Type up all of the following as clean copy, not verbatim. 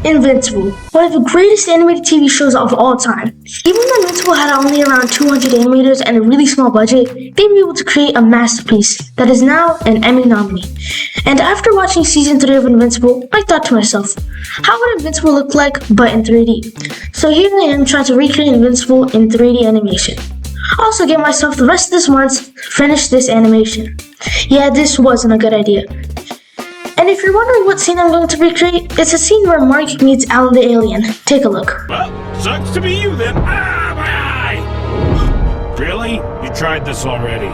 Invincible, one of the greatest animated TV shows of all time. Even though Invincible had only around 200 animators and a really small budget, they were able to create a masterpiece that is now an Emmy nominee. And after watching season 3 of Invincible, I thought to myself, how would Invincible look like but in 3D? So here I am trying to recreate Invincible in 3D animation. I also gave myself the rest of this month to finish this animation. Yeah, this wasn't a good idea. And if you're wondering what scene I'm going to recreate, it's a scene where Mark meets Alan the alien. Take a look. Well, sucks to be you then. Ah, my eye! Really? You tried this already?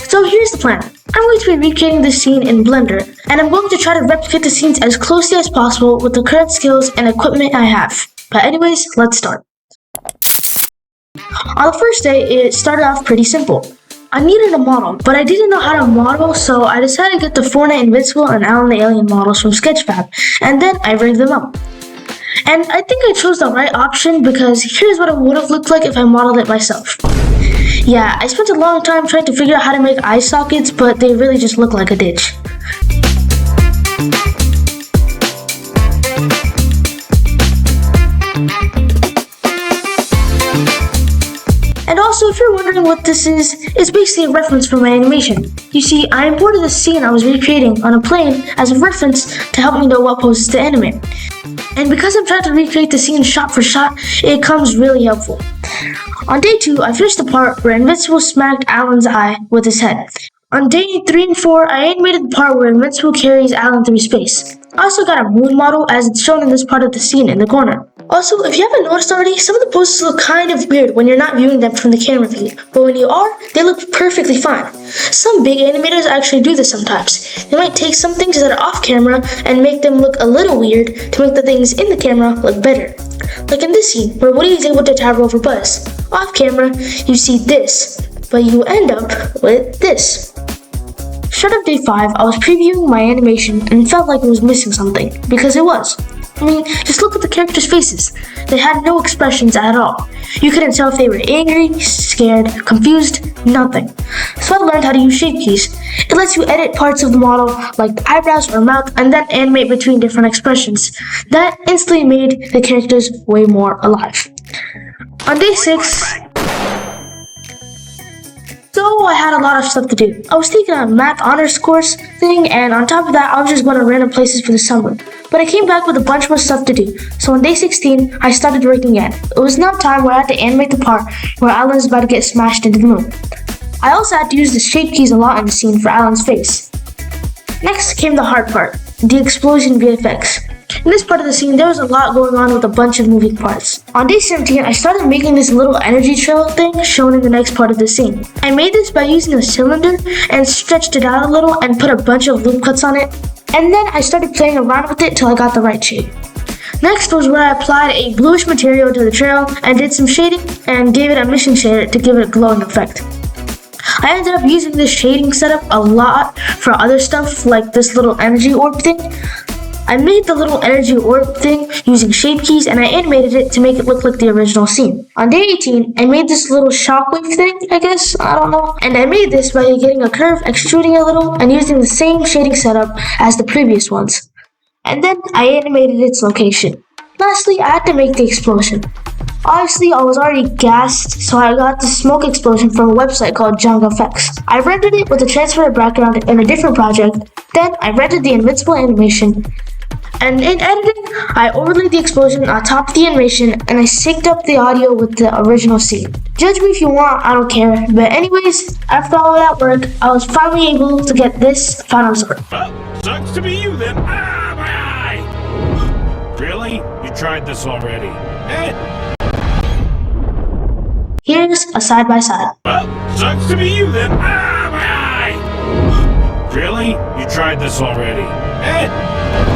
So here's the plan. I'm going to be recreating this scene in Blender, and I'm going to try to replicate the scenes as closely as possible with the current skills and equipment I have. But anyways, let's start. On the first day, it started off pretty simple. I needed a model, but I didn't know how to model, so I decided to get the Fortnite Invincible and Alan the Alien models from Sketchfab, and then I rigged them up. And I think I chose the right option because here's what it would have looked like if I modeled it myself. Yeah, I spent a long time trying to figure out how to make eye sockets, but they really just look like a ditch. And also, if you're wondering what this is, it's basically a reference for my animation. You see, I imported the scene I was recreating on a plane as a reference to help me know what poses to animate. And because I'm trying to recreate the scene shot for shot, it comes really helpful. On day 2, I finished the part where Invincible smacked Alan's eye with his head. On day 3 and 4, I animated the part where Invincible carries Alan through space. I also got a moon model as it's shown in this part of the scene in the corner. Also, if you haven't noticed already, some of the poses look kind of weird when you're not viewing them from the camera view, but when you are, they look perfectly fine. Some big animators actually do this sometimes. They might take some things that are off camera and make them look a little weird to make the things in the camera look better. Like in this scene, where Woody is able to tower over Buzz. Off camera, you see this, but you end up with this. Start of day 5, I was previewing my animation and felt like it was missing something, because it was. I mean, just look at the characters' faces. They had no expressions at all. You couldn't tell if they were angry, scared, confused, nothing. So I learned how to use shape keys. It lets you edit parts of the model, like the eyebrows or mouth, and then animate between different expressions. That instantly made the characters way more alive. On day 6, so I had a lot of stuff to do. I was taking a math honors course thing, and on top of that, I was just going to random places for the summer. But I came back with a bunch more stuff to do. So on day 16, I started working again. It was now time where I had to animate the part where Alan is about to get smashed into the moon. I also had to use the shape keys a lot in the scene for Alan's face. Next came the hard part, the explosion VFX. In this part of the scene, there was a lot going on with a bunch of moving parts. On day 17, I started making this little energy trail thing shown in the next part of the scene. I made this by using a cylinder and stretched it out a little and put a bunch of loop cuts on it. And then I started playing around with it till I got the right shape. Next was where I applied a bluish material to the trail and did some shading and gave it a mission shader to give it a glowing effect. I ended up using this shading setup a lot for other stuff like this little energy orb thing. I made the little energy orb thing using shape keys and I animated it to make it look like the original scene. On day 18, I made this little shockwave thing, I guess, I don't know. And I made this by getting a curve, extruding a little, and using the same shading setup as the previous ones. And then I animated its location. Lastly, I had to make the explosion. Obviously, I was already gassed, so I got the smoke explosion from a website called Jungle Effects. I rendered it with a transparent background in a different project. Then I rendered the Invincible animation. And in editing, I overlaid the explosion on top of the animation and I synced up the audio with the original scene. Judge me if you want, I don't care. But anyways, after all that work, I was finally able to get this final result. Well, sucks to be you then. Ah, my eye! Really? You tried this already? Here's a side-by-side. Well, sucks to be you then. Ah, my eye! Really? You tried this already?